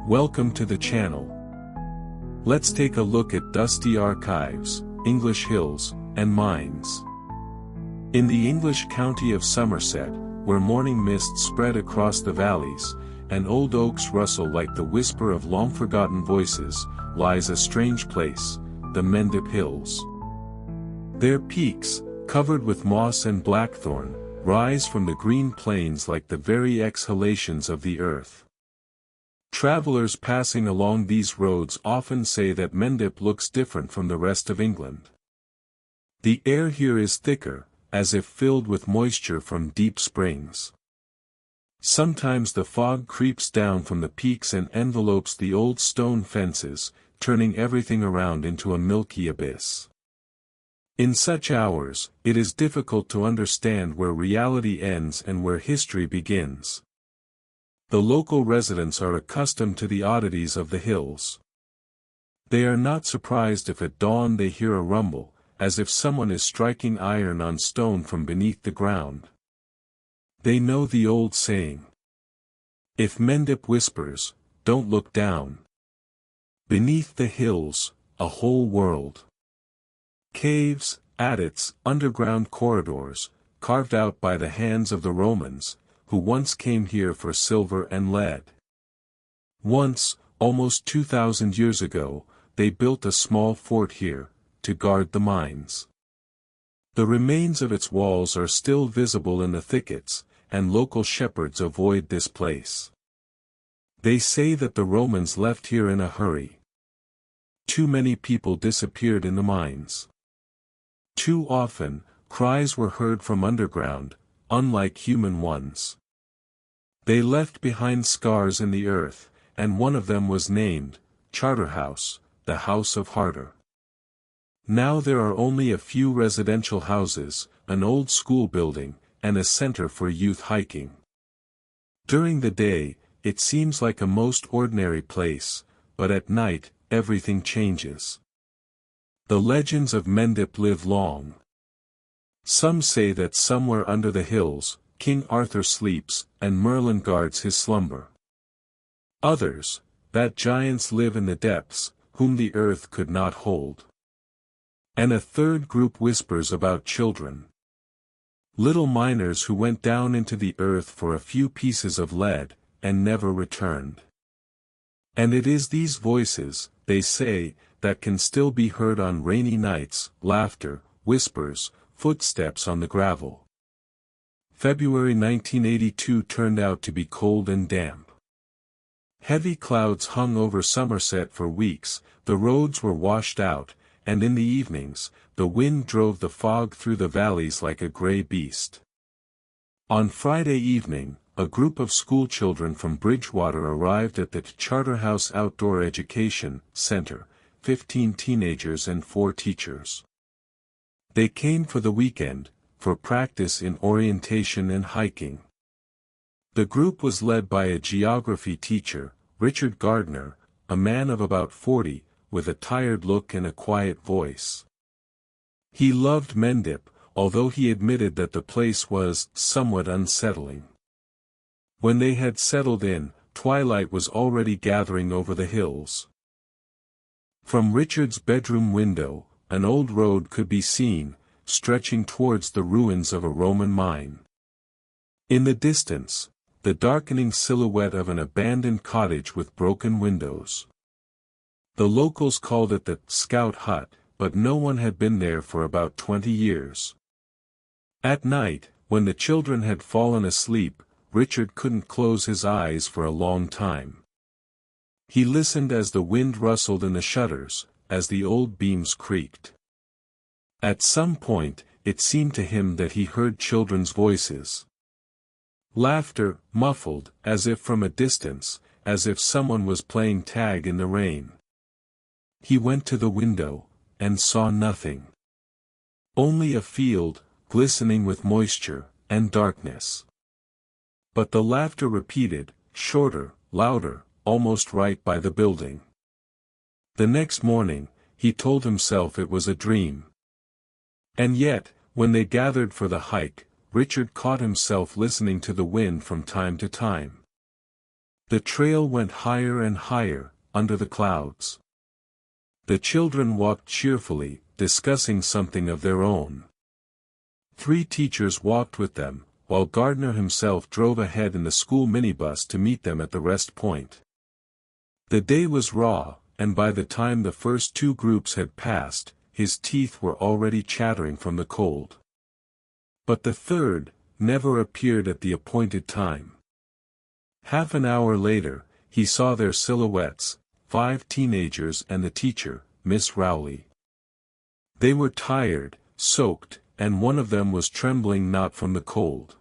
Welcome to the channel. Let's take a look at dusty archives, English hills, and mines. In the English county of Somerset, where morning mist spread across the valleys, and old oaks rustle like the whisper of long-forgotten voices, lies a strange place, the Mendip Hills. Their peaks, covered with moss and blackthorn, rise from the green plains like the very exhalations of the earth. Travelers passing along these roads often say that Mendip looks different from the rest of England. The air here is thicker, as if filled with moisture from deep springs. Sometimes the fog creeps down from the peaks and envelopes the old stone fences, turning everything around into a milky abyss. In such hours, it is difficult to understand where reality ends and where history begins. The local residents are accustomed to the oddities of the hills. They are not surprised if at dawn they hear a rumble, as if someone is striking iron on stone from beneath the ground. They know the old saying. If Mendip whispers, don't look down. Beneath the hills, a whole world. Caves, adits, underground corridors, carved out by the hands of the Romans, who once came here for silver and lead. Once, almost 2,000 years ago, they built a small fort here, to guard the mines. The remains of its walls are still visible in the thickets, and local shepherds avoid this place. They say that the Romans left here in a hurry. Too many people disappeared in the mines. Too often, cries were heard from underground, unlike human ones. They left behind scars in the earth, and one of them was named Charterhouse, the House of Harder. Now there are only a few residential houses, an old school building, and a center for youth hiking. During the day, it seems like a most ordinary place, but at night, everything changes. The legends of Mendip live long. Some say that somewhere under the hills, King Arthur sleeps, and Merlin guards his slumber. Others, that giants live in the depths, whom the earth could not hold. And a third group whispers about children. Little miners who went down into the earth for a few pieces of lead, and never returned. And it is these voices, they say, that can still be heard on rainy nights, laughter, whispers, footsteps on the gravel. February 1982 turned out to be cold and damp. Heavy clouds hung over Somerset for weeks, the roads were washed out, and in the evenings, the wind drove the fog through the valleys like a grey beast. On Friday evening, a group of schoolchildren from Bridgewater arrived at the Charterhouse Outdoor Education Center, 15 teenagers and 4 teachers. They came for the weekend, for practice in orientation and hiking. The group was led by a geography teacher, Richard Gardner, a man of about 40, with a tired look and a quiet voice. He loved Mendip, although he admitted that the place was somewhat unsettling. When they had settled in, twilight was already gathering over the hills. From Richard's bedroom window, an old road could be seen, stretching towards the ruins of a Roman mine. In the distance, the darkening silhouette of an abandoned cottage with broken windows. The locals called it the Scout Hut, but no one had been there for about 20 years. At night, when the children had fallen asleep, Richard couldn't close his eyes for a long time. He listened as the wind rustled in the shutters, as the old beams creaked. At some point, it seemed to him that he heard children's voices. Laughter, muffled, as if from a distance, as if someone was playing tag in the rain. He went to the window, and saw nothing. Only a field, glistening with moisture, and darkness. But the laughter repeated, shorter, louder, almost right by the building. The next morning, he told himself it was a dream. And yet, when they gathered for the hike, Richard caught himself listening to the wind from time to time. The trail went higher and higher, under the clouds. The children walked cheerfully, discussing something of their own. 3 teachers walked with them, while Gardner himself drove ahead in the school minibus to meet them at the rest point. The day was raw, and by the time the first 2 groups had passed, his teeth were already chattering from the cold. But the third never appeared at the appointed time. Half an hour later, he saw their silhouettes, 5 teenagers and the teacher, Miss Rowley. They were tired, soaked, and one of them was trembling not from the cold.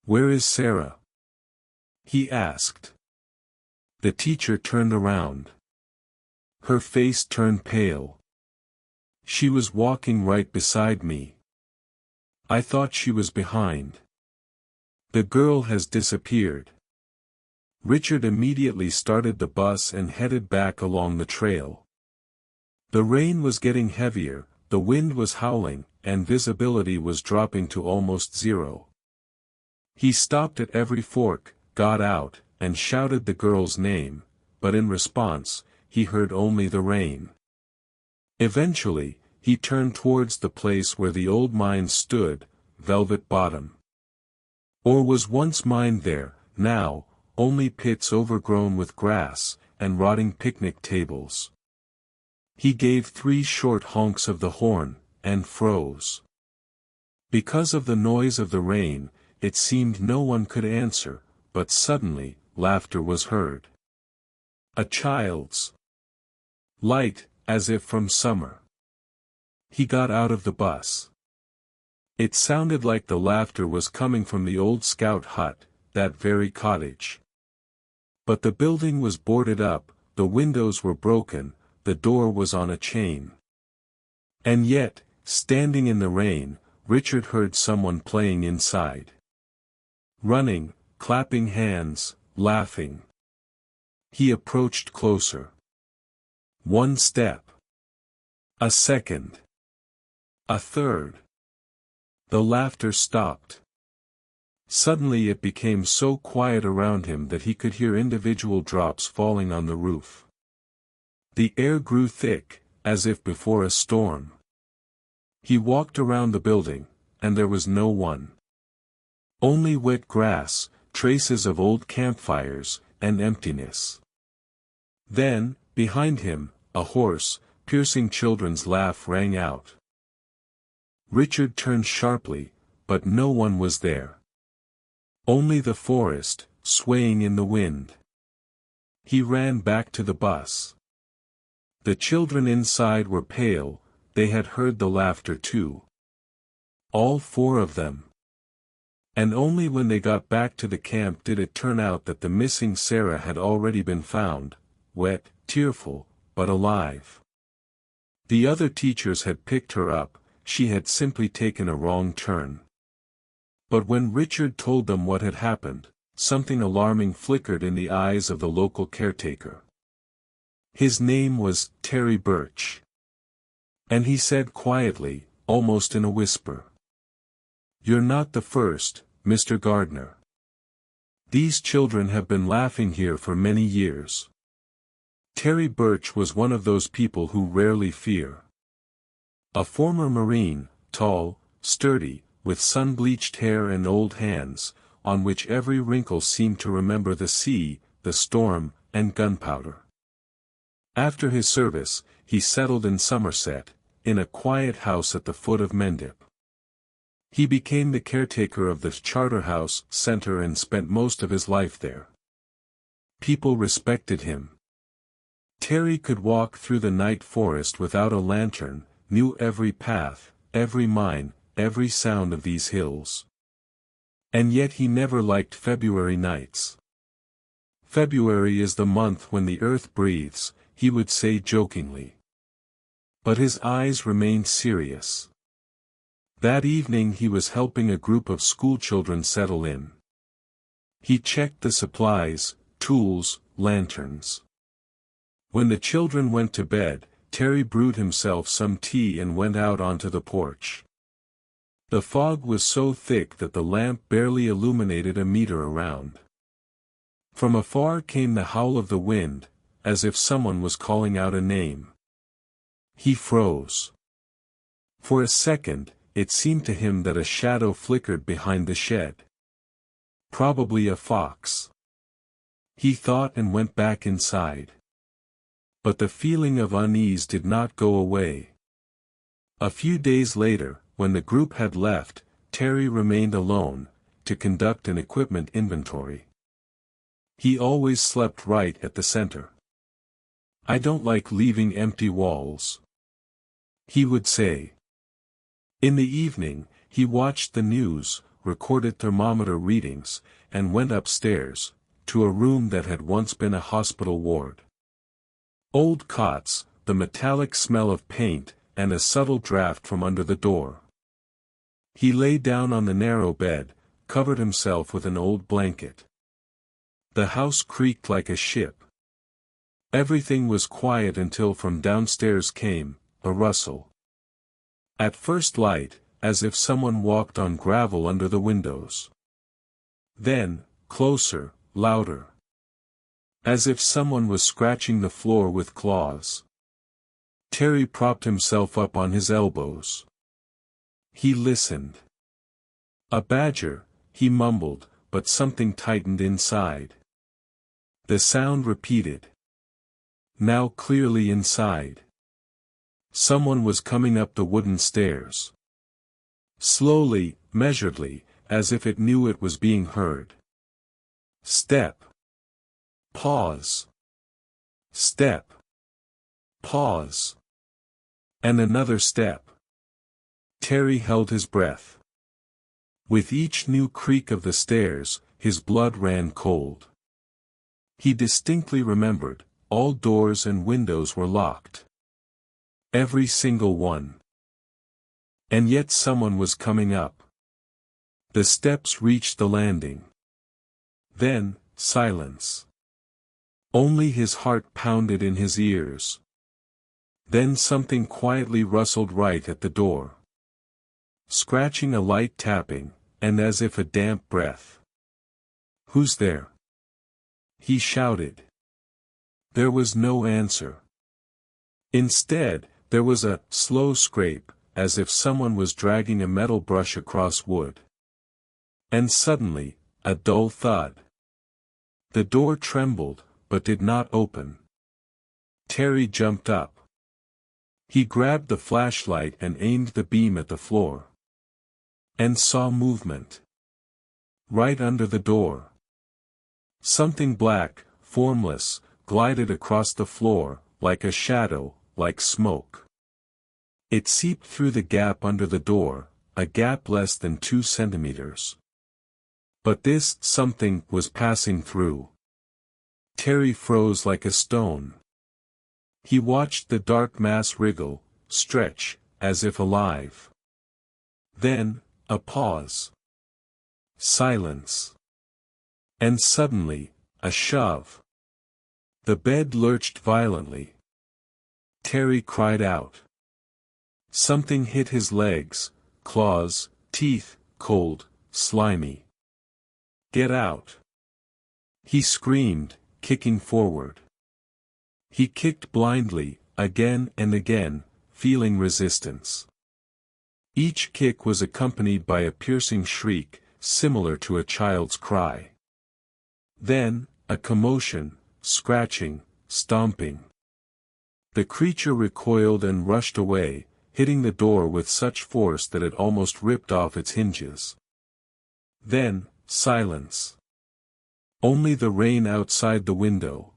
"Where is Sarah?" he asked. The teacher turned around. Her face turned pale. "She was walking right beside me. I thought she was behind. The girl has disappeared." Richard immediately started the bus and headed back along the trail. The rain was getting heavier, the wind was howling, and visibility was dropping to almost zero. He stopped at every fork, got out, and shouted the girl's name, but in response, he heard only the rain. Eventually, he turned towards the place where the old mine stood, Velvet Bottom. Or was once mined there, now, only pits overgrown with grass, and rotting picnic tables. He gave 3 short honks of the horn, and froze. Because of the noise of the rain, it seemed no one could answer, but suddenly, laughter was heard. A child's. Light, as if from summer. He got out of the bus. It sounded like the laughter was coming from the old scout hut, that very cottage. But the building was boarded up, the windows were broken, the door was on a chain. And yet, standing in the rain, Richard heard someone playing inside. Running, clapping hands, laughing. He approached closer. 1 step. A second. A third. The laughter stopped. Suddenly it became so quiet around him that he could hear individual drops falling on the roof. The air grew thick, as if before a storm. He walked around the building, and there was no one. Only wet grass, traces of old campfires, and emptiness. Then, behind him, a hoarse, piercing children's laugh rang out. Richard turned sharply, but no one was there. Only the forest, swaying in the wind. He ran back to the bus. The children inside were pale, they had heard the laughter too. All 4 of them. And only when they got back to the camp did it turn out that the missing Sarah had already been found, wet, tearful, but alive. The other teachers had picked her up, she had simply taken a wrong turn. But when Richard told them what had happened, something alarming flickered in the eyes of the local caretaker. His name was Terry Birch. And he said quietly, almost in a whisper, "You're not the first, Mr. Gardner. These children have been laughing here for many years." Terry Birch was one of those people who rarely fear. A former Marine, tall, sturdy, with sun-bleached hair and old hands, on which every wrinkle seemed to remember the sea, the storm, and gunpowder. After his service, he settled in Somerset, in a quiet house at the foot of Mendip. He became the caretaker of the Charterhouse Centre and spent most of his life there. People respected him. Terry could walk through the night forest without a lantern, knew every path, every mine, every sound of these hills. And yet he never liked February nights. "February is the month when the earth breathes," he would say jokingly. But his eyes remained serious. That evening he was helping a group of schoolchildren settle in. He checked the supplies, tools, lanterns. When the children went to bed, Terry brewed himself some tea and went out onto the porch. The fog was so thick that the lamp barely illuminated a meter around. From afar came the howl of the wind, as if someone was calling out a name. He froze. For a second, it seemed to him that a shadow flickered behind the shed. Probably a fox. He thought and went back inside. But the feeling of unease did not go away. A few days later, when the group had left, Terry remained alone, to conduct an equipment inventory. He always slept right at the center. "I don't like leaving empty walls," he would say. In the evening, he watched the news, recorded thermometer readings, and went upstairs, to a room that had once been a hospital ward. Old cots, the metallic smell of paint, and a subtle draft from under the door. He lay down on the narrow bed, covered himself with an old blanket. The house creaked like a ship. Everything was quiet until from downstairs came a rustle. At first light, as if someone walked on gravel under the windows. Then, closer, louder. As if someone was scratching the floor with claws. Terry propped himself up on his elbows. He listened. "A badger," he mumbled, but something tightened inside. The sound repeated. Now clearly inside. Someone was coming up the wooden stairs. Slowly, measuredly, as if it knew it was being heard. Step. Pause. Step. Pause. And another step. Terry held his breath. With each new creak of the stairs, his blood ran cold. He distinctly remembered, all doors and windows were locked. Every single one. And yet someone was coming up. The steps reached the landing. Then, silence. Only his heart pounded in his ears. Then something quietly rustled right at the door. Scratching a light tapping, and as if a damp breath. "Who's there?" he shouted. There was no answer. Instead, there was a slow scrape, as if someone was dragging a metal brush across wood. And suddenly, a dull thud. The door trembled, but did not open. Terry jumped up. He grabbed the flashlight and aimed the beam at the floor. And saw movement. Right under the door. Something black, formless, glided across the floor, like a shadow, like smoke. It seeped through the gap under the door, a gap less than 2 centimeters. But this something was passing through. Terry froze like a stone. He watched the dark mass wriggle, stretch, as if alive. Then, a pause. Silence. And suddenly, a shove. The bed lurched violently. Terry cried out. Something hit his legs, claws, teeth, cold, slimy. "Get out!" he screamed, kicking forward. He kicked blindly, again and again, feeling resistance. Each kick was accompanied by a piercing shriek, similar to a child's cry. Then, a commotion, scratching, stomping. The creature recoiled and rushed away, hitting the door with such force that it almost ripped off its hinges. Then, silence. Only the rain outside the window.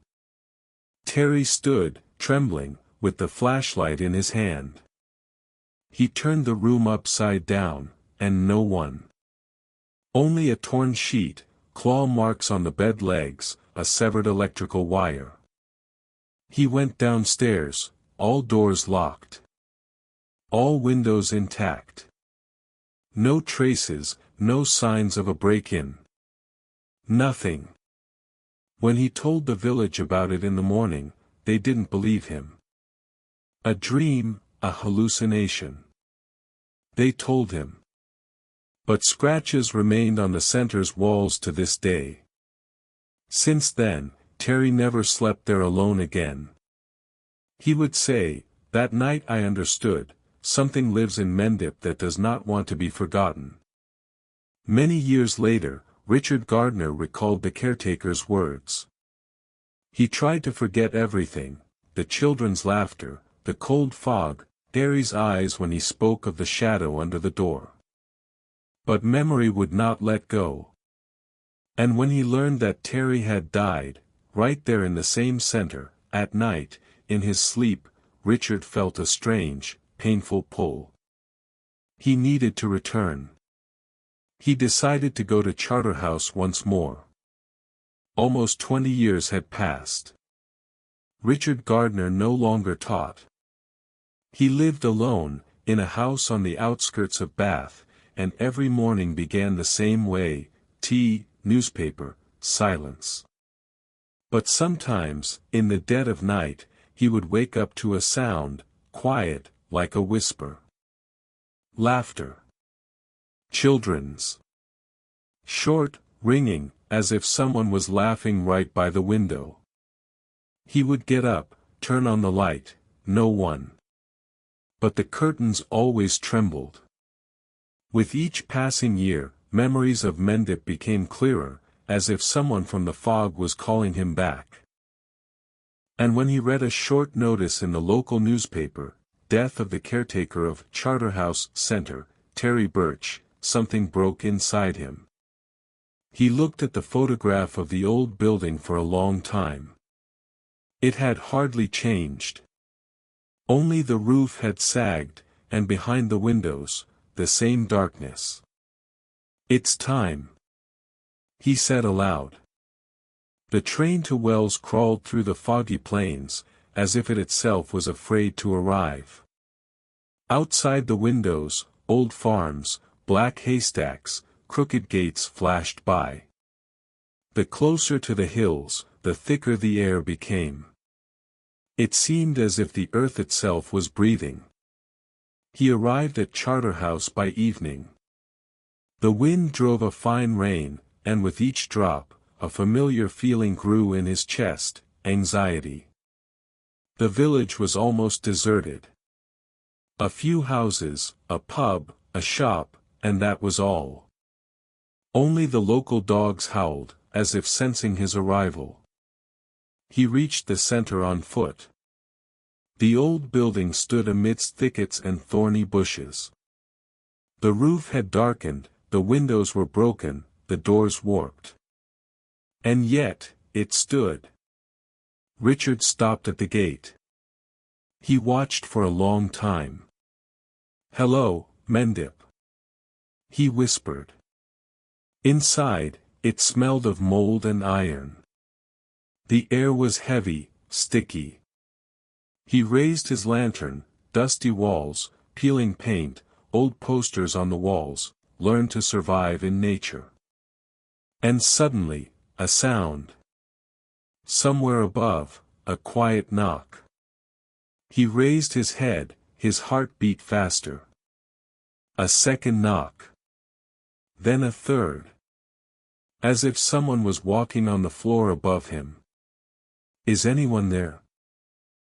Terry stood, trembling, with the flashlight in his hand. He turned the room upside down, and no one. Only a torn sheet, claw marks on the bed legs, a severed electrical wire. He went downstairs, all doors locked. All windows intact. No traces, no signs of a break-in. Nothing. When he told the village about it in the morning, they didn't believe him. A dream, a hallucination. They told him. But scratches remained on the center's walls to this day. Since then, Terry never slept there alone again. He would say, "That night I understood, something lives in Mendip that does not want to be forgotten." Many years later, Richard Gardner recalled the caretaker's words. He tried to forget everything, the children's laughter, the cold fog, Terry's eyes when he spoke of the shadow under the door. But memory would not let go. And when he learned that Terry had died, right there in the same center, at night, in his sleep, Richard felt a strange, painful pull. He needed to return. He decided to go to Charterhouse once more. Almost 20 years had passed. Richard Gardner no longer taught. He lived alone, in a house on the outskirts of Bath, and every morning began the same way: tea, newspaper, silence. But sometimes, in the dead of night, he would wake up to a sound, quiet, like a whisper. Laughter. Children's. Short, ringing, as if someone was laughing right by the window. He would get up, turn on the light, no one. But the curtains always trembled. With each passing year, memories of Mendip became clearer, as if someone from the fog was calling him back. And when he read a short notice in the local newspaper, "Death of the caretaker of Charterhouse Centre, Terry Birch," something broke inside him. He looked at the photograph of the old building for a long time. It had hardly changed. Only the roof had sagged, and behind the windows, the same darkness. "It's time," he said aloud. The train to Wells crawled through the foggy plains, as if it itself was afraid to arrive. Outside the windows, old farms, black haystacks, crooked gates flashed by. The closer to the hills, the thicker the air became. It seemed as if the earth itself was breathing. He arrived at Charterhouse by evening. The wind drove a fine rain, and with each drop, a familiar feeling grew in his chest: anxiety. The village was almost deserted. A few houses, a pub, a shop, and that was all. Only the local dogs howled, as if sensing his arrival. He reached the center on foot. The old building stood amidst thickets and thorny bushes. The roof had darkened, the windows were broken, the doors warped. And yet, it stood. Richard stopped at the gate. He watched for a long time. "Hello, Mendip," he whispered. Inside, it smelled of mold and iron. The air was heavy, sticky. He raised his lantern: dusty walls, peeling paint, old posters on the walls, "Learn to survive in nature." And suddenly, a sound. Somewhere above, a quiet knock. He raised his head, his heart beat faster. A second knock. Then a third. As if someone was walking on the floor above him. "Is anyone there?"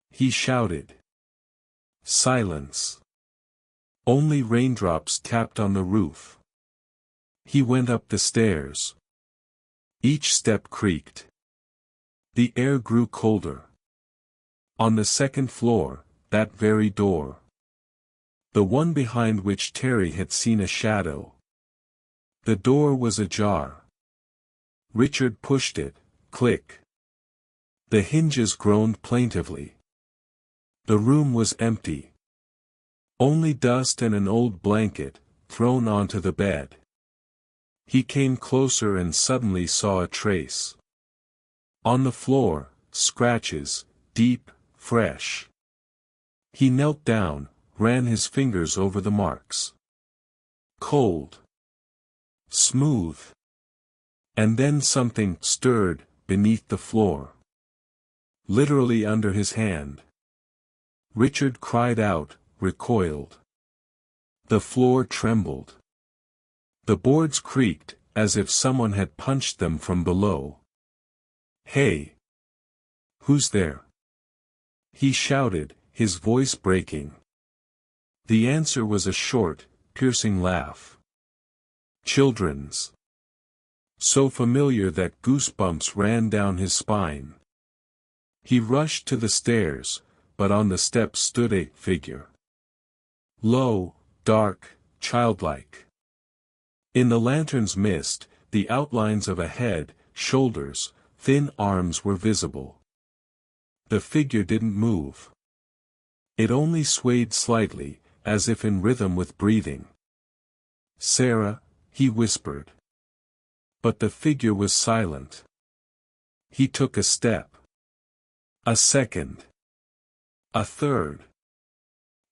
he shouted. Silence. Only raindrops tapped on the roof. He went up the stairs. Each step creaked. The air grew colder. On the second floor, that very door. The one behind which Terry had seen a shadow. The door was ajar. Richard pushed it. Click. The hinges groaned plaintively. The room was empty. Only dust and an old blanket, thrown onto the bed. He came closer and suddenly saw a trace. On the floor, scratches, deep, fresh. He knelt down, ran his fingers over the marks. Cold. Smooth. And then something stirred beneath the floor. Literally under his hand. Richard cried out, recoiled. The floor trembled. The boards creaked, as if someone had punched them from below. "Hey! Who's there?" he shouted, his voice breaking. The answer was a short, piercing laugh. Children's. So familiar that goosebumps ran down his spine. He rushed to the stairs, but on the steps stood a figure. Low, dark, childlike. In the lantern's mist, the outlines of a head, shoulders, thin arms were visible. The figure didn't move. It only swayed slightly, as if in rhythm with breathing. "Sarah," he whispered. But the figure was silent. He took a step. A second. A third.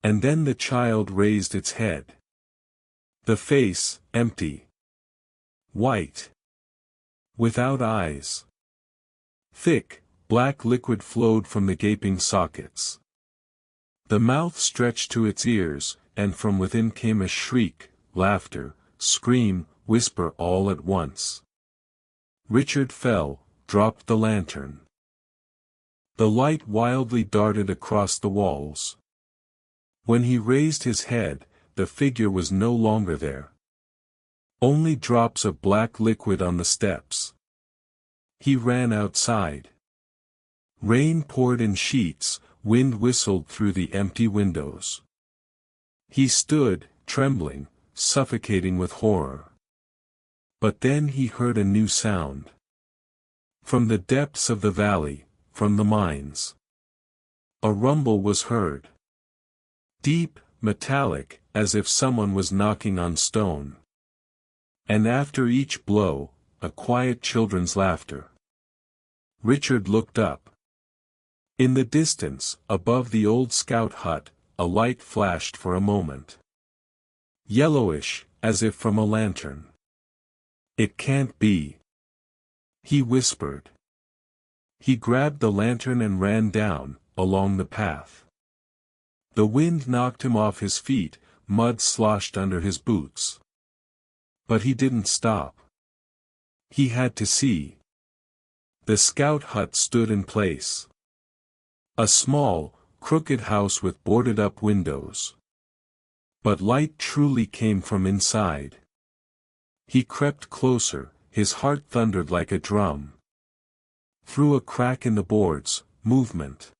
And then the child raised its head. The face, empty. White. Without eyes. Thick, black liquid flowed from the gaping sockets. The mouth stretched to its ears, and from within came a shriek, laughter, scream, whisper all at once. Richard fell, dropped the lantern. The light wildly darted across the walls. When he raised his head, the figure was no longer there. Only drops of black liquid on the steps. He ran outside. Rain poured in sheets, wind whistled through the empty windows. He stood, trembling, suffocating with horror. But then he heard a new sound. From the depths of the valley, from the mines. A rumble was heard. Deep, metallic, as if someone was knocking on stone. And after each blow, a quiet children's laughter. Richard looked up. In the distance, above the old scout hut, a light flashed for a moment. Yellowish, as if from a lantern. "It can't be," he whispered. He grabbed the lantern and ran down, along the path. The wind knocked him off his feet, mud sloshed under his boots. But he didn't stop. He had to see. The scout hut stood in place. A small, crooked house with boarded-up windows. But light truly came from inside. He crept closer, his heart thundered like a drum. Through a crack in the boards, movement.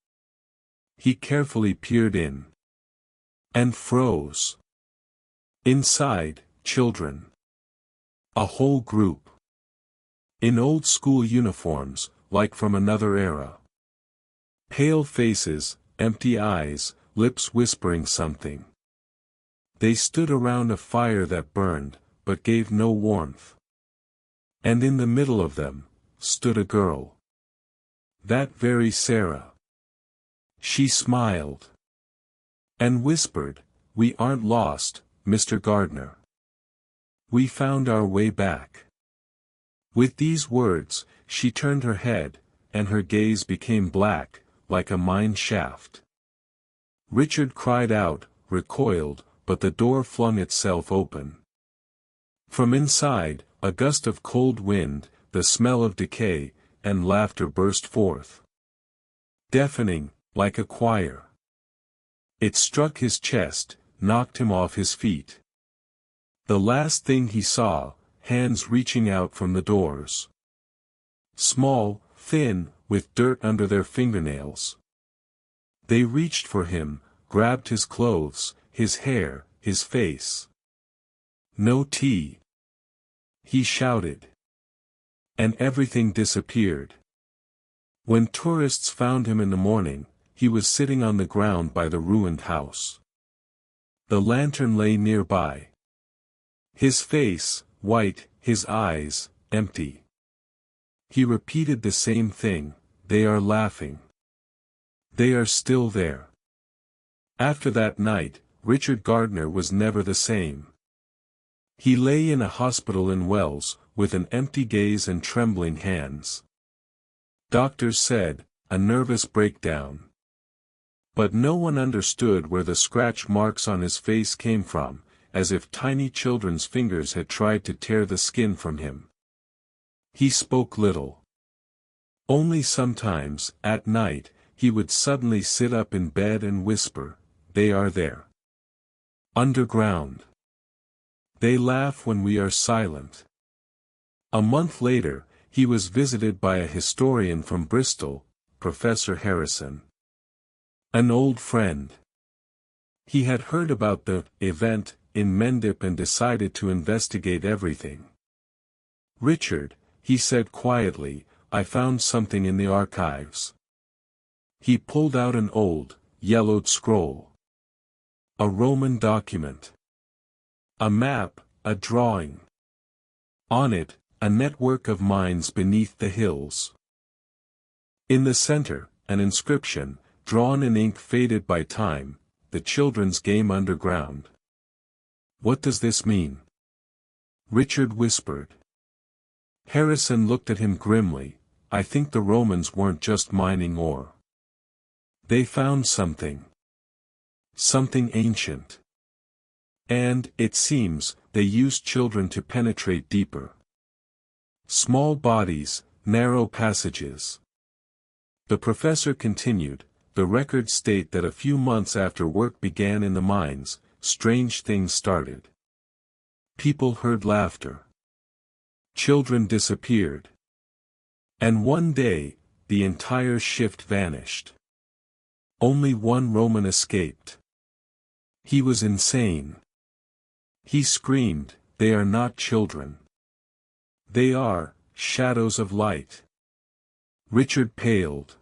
He carefully peered in. And froze. Inside, children. A whole group. In old school uniforms, like from another era. Pale faces, empty eyes, lips whispering something. They stood around a fire that burned, but gave no warmth. And in the middle of them, stood a girl. That very Sarah. She smiled. And whispered, "We aren't lost, Mr. Gardner. We found our way back." With these words, she turned her head, and her gaze became black, like a mine shaft. Richard cried out, recoiled, but the door flung itself open. From inside, a gust of cold wind, the smell of decay, and laughter burst forth. Deafening, like a choir. It struck his chest, knocked him off his feet. The last thing he saw, hands reaching out from the doors. Small, thin, with dirt under their fingernails. They reached for him, grabbed his clothes, his hair, his face. "No tea!" he shouted. And everything disappeared. When tourists found him in the morning, he was sitting on the ground by the ruined house. The lantern lay nearby. His face, white, his eyes, empty. He repeated the same thing, "They are laughing. They are still there." After that night, Richard Gardner was never the same. He lay in a hospital in Wells, with an empty gaze and trembling hands. Doctors said, a nervous breakdown. But no one understood where the scratch marks on his face came from, as if tiny children's fingers had tried to tear the skin from him. He spoke little. Only sometimes, at night, he would suddenly sit up in bed and whisper, "They are there. Underground. They laugh when we are silent." A month later, he was visited by a historian from Bristol, Professor Harrison. An old friend. He had heard about the event in Mendip and decided to investigate everything. "Richard," he said quietly, "I found something in the archives." He pulled out an old, yellowed scroll. A Roman document. A map, a drawing. On it, a network of mines beneath the hills. In the center, an inscription, drawn in ink faded by time, "The children's game underground." "What does this mean?" Richard whispered. Harrison looked at him grimly. "I think the Romans weren't just mining ore. They found something. Something ancient. And, it seems, they used children to penetrate deeper. Small bodies, narrow passages." The professor continued, "The records state that a few months after work began in the mines, strange things started. People heard laughter. Children disappeared. And one day, the entire shift vanished. Only one Roman escaped. He was insane. He screamed, 'They are not children. They are shadows of light.'" Richard paled.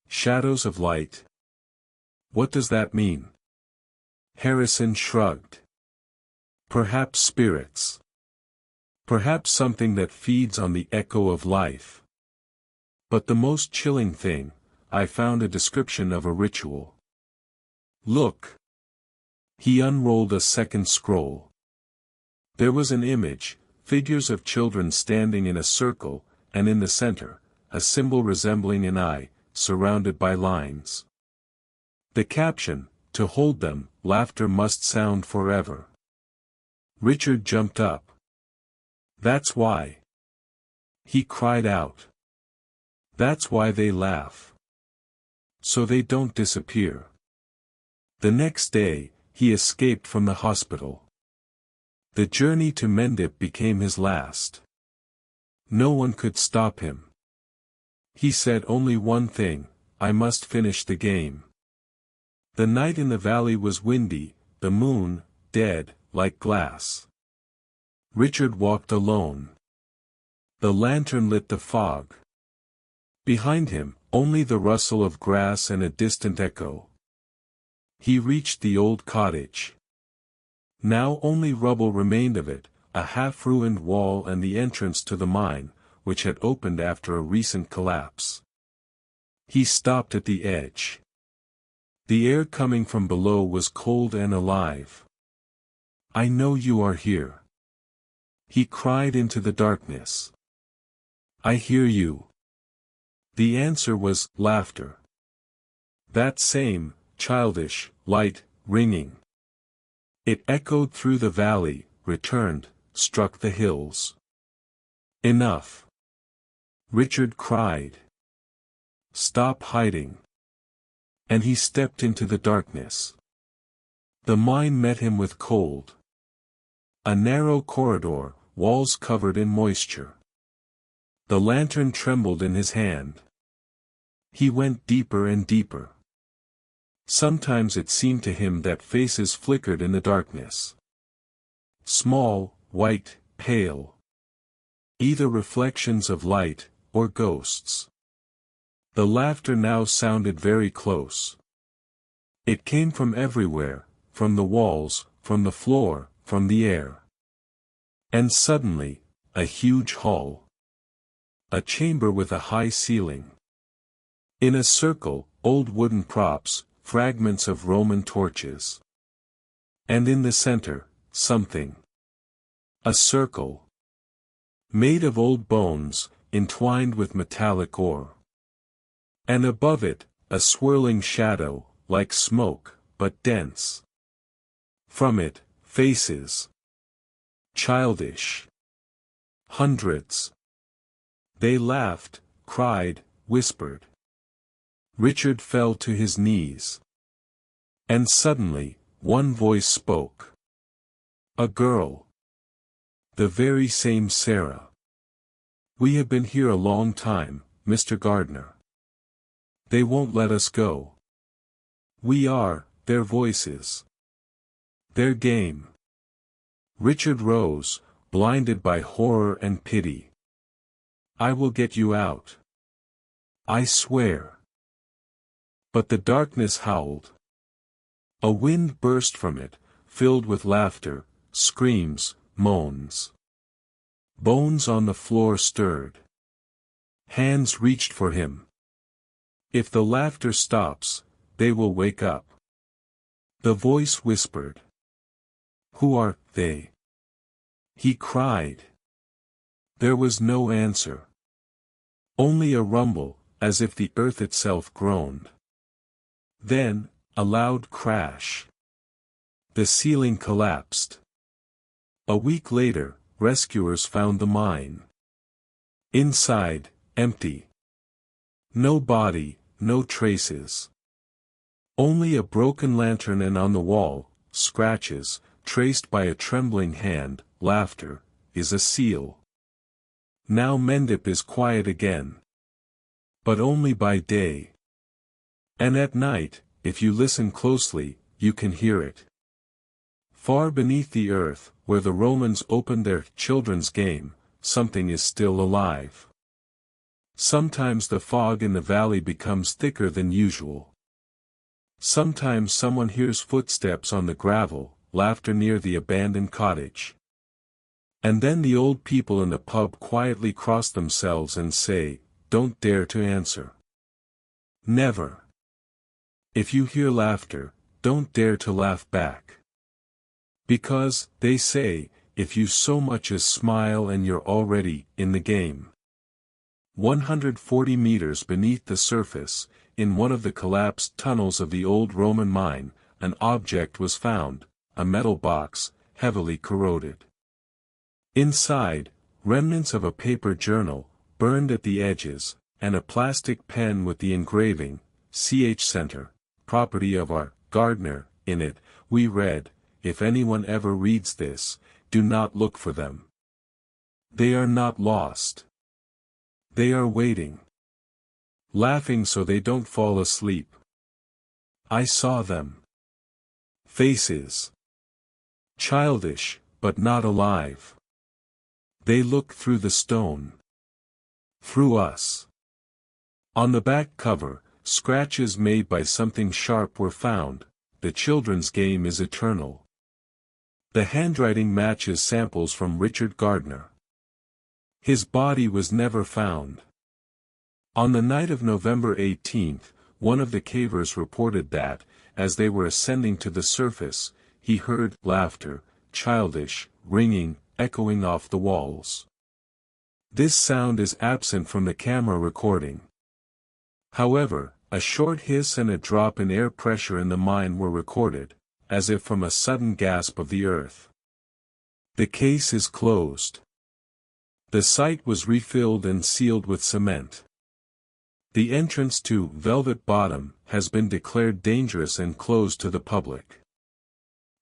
"Shadows of light? What does that mean?" Harrison shrugged. "Perhaps spirits. Perhaps something that feeds on the echo of life. But the most chilling thing, I found a description of a ritual. Look." He unrolled a second scroll. There was an image, figures of children standing in a circle, and in the center, a symbol resembling an eye, surrounded by lines. The caption, "To hold them, laughter must sound forever." Richard jumped up. "That's why." He cried out. "That's why they laugh. So they don't disappear." The next day, he escaped from the hospital. The journey to Mendip became his last. No one could stop him. He said only one thing, "I must finish the game." The night in the valley was windy, the moon, dead, like glass. Richard walked alone. The lantern lit the fog. Behind him, only the rustle of grass and a distant echo. He reached the old cottage. Now only rubble remained of it, a half-ruined wall and the entrance to the mine, which had opened after a recent collapse. He stopped at the edge. The air coming from below was cold and alive. "I know you are here." He cried into the darkness. "I hear you." The answer was laughter. That same, childish, light, ringing. It echoed through the valley, returned, struck the hills. "Enough!" Richard cried. "Stop hiding." And he stepped into the darkness. The mine met him with cold. A narrow corridor, walls covered in moisture. The lantern trembled in his hand. He went deeper and deeper. Sometimes it seemed to him that faces flickered in the darkness. Small, white, pale. Either reflections of light, or ghosts. The laughter now sounded very close. It came from everywhere, from the walls, from the floor, from the air. And suddenly, a huge hall. A chamber with a high ceiling. In a circle, old wooden props, fragments of Roman torches. And in the center, something. A circle. Made of old bones, entwined with metallic ore. And above it, a swirling shadow, like smoke, but dense. From it, faces. Childish. Hundreds. They laughed, cried, whispered. Richard fell to his knees. And suddenly, one voice spoke. A girl. The very same Sarah. We have been here a long time, Mr. Gardner. They won't let us go. We are their voices. Their game. Richard rose, blinded by horror and pity. I will get you out. I swear. But the darkness howled. A wind burst from it, filled with laughter, screams, moans. Bones on the floor stirred. Hands reached for him. If the laughter stops, they will wake up. The voice whispered. Who are they? He cried. There was no answer. Only a rumble, as if the earth itself groaned. Then, a loud crash. The ceiling collapsed. A week later, rescuers found the mine. Inside, empty. No body, no traces. Only a broken lantern, and on the wall, scratches, traced by a trembling hand. Laughter is a seal. Now Mendip is quiet again. But only by day. And at night, if you listen closely, you can hear it. Far beneath the earth, where the Romans opened their children's game, something is still alive. Sometimes the fog in the valley becomes thicker than usual. Sometimes someone hears footsteps on the gravel, laughter near the abandoned cottage. And then the old people in the pub quietly cross themselves and say, don't dare to answer. Never. If you hear laughter, don't dare to laugh back. Because, they say, if you so much as smile and you're already in the game. 140 meters beneath the surface, in one of the collapsed tunnels of the old Roman mine, an object was found, a metal box, heavily corroded. Inside, remnants of a paper journal, burned at the edges, and a plastic pen with the engraving, CH Center, property of our Gardner, in it. We read, if anyone ever reads this, do not look for them. They are not lost. They are waiting. Laughing so they don't fall asleep. I saw them. Faces. Childish, but not alive. They look through the stone. Through us. On the back cover, scratches made by something sharp were found. The children's game is eternal. The handwriting matches samples from Richard Gardner. His body was never found. On the night of November 18, one of the cavers reported that, as they were ascending to the surface, he heard laughter, childish, ringing, echoing off the walls. This sound is absent from the camera recording. However, a short hiss and a drop in air pressure in the mine were recorded, as if from a sudden gasp of the earth. The case is closed. The site was refilled and sealed with cement. The entrance to Velvet Bottom has been declared dangerous and closed to the public.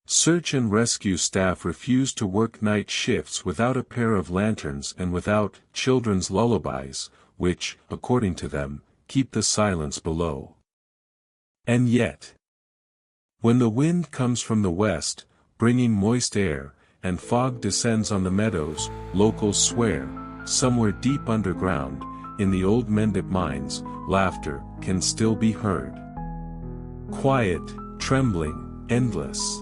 Search and rescue staff refuse to work night shifts without a pair of lanterns and without children's lullabies, which, according to them, keep the silence below. And yet, when the wind comes from the west, bringing moist air, and fog descends on the meadows, locals swear, somewhere deep underground, in the old Mendip mines, laughter can still be heard. Quiet, trembling, endless.